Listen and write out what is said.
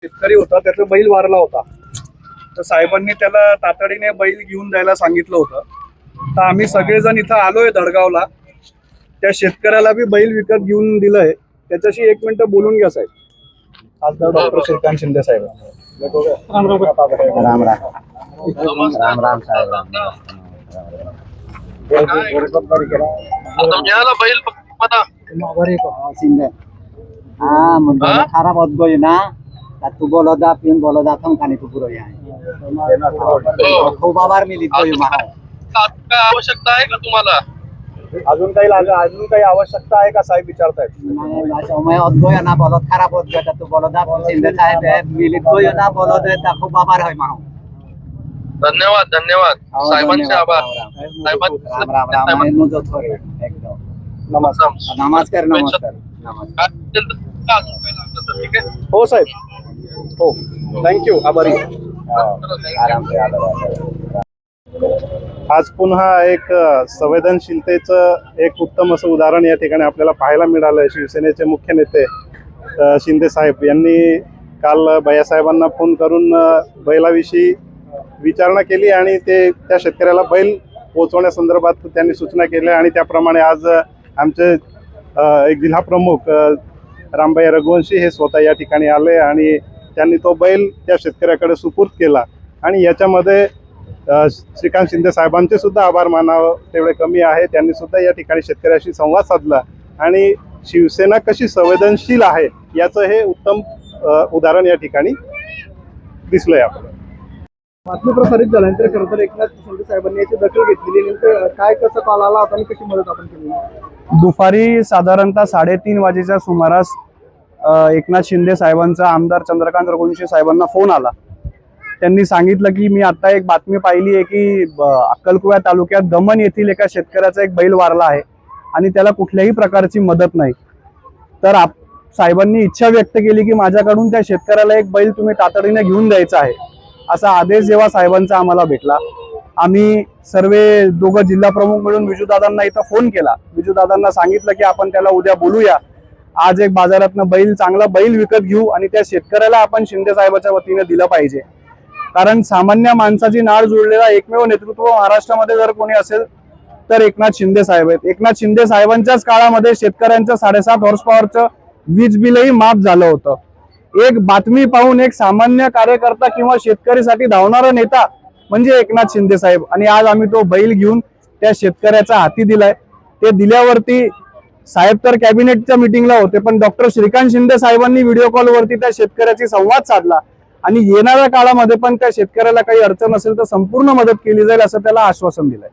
शेतकरी होता, त्याचा बैल वारला होता. तर साहेबांनी त्याला तातडीने बैल घेऊन जायला सांगितलं होतं. तर आम्ही सगळेजण इथं आलोय धडगावला. त्या शेतकऱ्याला बी बैल विकत घेऊन दिलंय. त्याच्याशी 1 मिनिट बोलून घ्या साहेब. खासदार डॉक्टर श्रीकांत शिंदे साहेब. राम राम राम राम राम साहेब राम हाँ मुंडा खराब होत गई ना तू बोलो दा पिन बोलो दा तुम खाने को पूरा यहाँ खूप आभार मिली गई महा आवश्यकता आहे का तुम्हाला? अजून काही आवश्यकता आहे का साहेब विचारतायत. मैं होत गई ना बोलो खराब होत गया तू बोलो दा शिंदे साहेब मिली गई ना बोलो दे ता खूप आभार है महा. धन्यवाद धन्यवाद साहेबांचे आभार. राम राम राम मैं मुझे थोड़ी एकदम नमस्कार नमस्कार नमस्कार ठीक आहे. हो साहेब, हो थँक्यू, आभारी. आराम से आज पुन्हा एक संवेदनशीलतेचं एक उत्तम असं उदाहरण या ठिकाणी आपल्याला पाहायला मिळालं. शिवसेनेचे मुख्य नेते शिंदे साहेब यांनी काल भैयासाहेबांना फोन करून बैलाविषयी विचारणा केली आणि ते त्या शेतकऱ्याला बैल पोहोचवण्यासंदर्भात त्यांनी सूचना केल्या आणि त्याप्रमाणे आज आमचे एक जिल्हा प्रमुख रामभाई रघुवंशी हे स्वतः या ठिकाणी आले आणि त्यांनी तो बैल त्या शेतकऱ्याकडे सुपूर्द केला. आणि याच्यामध्ये श्रीकांत शिंदे साहेबांचे सुद्धा आभार मानावं तेवढे कमी आहे. त्यांनी सुद्धा या ठिकाणी शेतकऱ्याशी संवाद साधला आणि शिवसेना कशी संवेदनशील आहे याचं हे उत्तम उदाहरण या ठिकाणी दिसलंय आपल्याला. बातमी प्रसारित झाल्यानंतर खरं तर एकनाथ शिंदे साहेबांनी याची दखल घेतलेली. नेमकं काय कसं कॉल आला होता आणि कशी मदत आपण केली? दुपारी साधारणतः 3:30 वाजेच्या सुमारास एकनाथ शिंदे साहेबांचा आमदार चंद्रकांत रघुवंशी साहेबांना फोन आला. त्यांनी सांगितलं की मी आता एक बातमी पाहिली आहे की अक्कलकुवा तालुक्यात दमन येथील एका शेतकऱ्याचा एक बैल वारला आहे आणि त्याला कुठल्याही प्रकारची मदत नाही. तर साहेबांनी इच्छा व्यक्त केली की माझ्याकडून त्या शेतकऱ्याला एक बैल तुम्ही तातडीने घेऊन द्यायचा आहे. असा आदेश जेव्हा साहेबांचा आम्हाला भेटला, आम्ही सर्व दोघं जिल्हा प्रमुख मिळून विजूदादांना इथं फोन केला. विजूदादांना सांगितलं की आपण त्याला उद्या बोलूया, आज एक बाजारातनं चांगला बैल विकत घेऊ आणि त्या शेतकऱ्याला आपण शिंदे साहेबाच्या वतीने दिलं पाहिजे. कारण सामान्य माणसाची नाळ जुळलेला एकमेव नेतृत्व महाराष्ट्रामध्ये जर कोणी असेल तर एकनाथ शिंदे साहेब आहेत. एकनाथ शिंदे साहेबांच्याच काळामध्ये शेतकऱ्यांचं 7.5 हॉर्स पॉवरचं वीज बिलही माफ झालं होतं. एक बातमी पाहून एक सामान्य कार्यकर्ता किंवा शेतकरीसाठी धावणारा नेता म्हणजे एकनाथ शिंदे साहेब. आणि आज आम्ही तो बैल घेऊन त्या शेतकऱ्याच्या हाती दिलाय. ते दिल्यावरती साहेब तर कॅबिनेटच्या मिटिंगला होते, पण डॉक्टर श्रीकांत शिंदे साहेबांनी व्हिडिओ कॉलवरती त्या शेतकऱ्याची संवाद साधला आणि येणाऱ्या काळामध्ये पण त्या शेतकऱ्याला काही अडचण असेल तर संपूर्ण मदत केली जाईल असं त्याला आश्वासन दिलंय.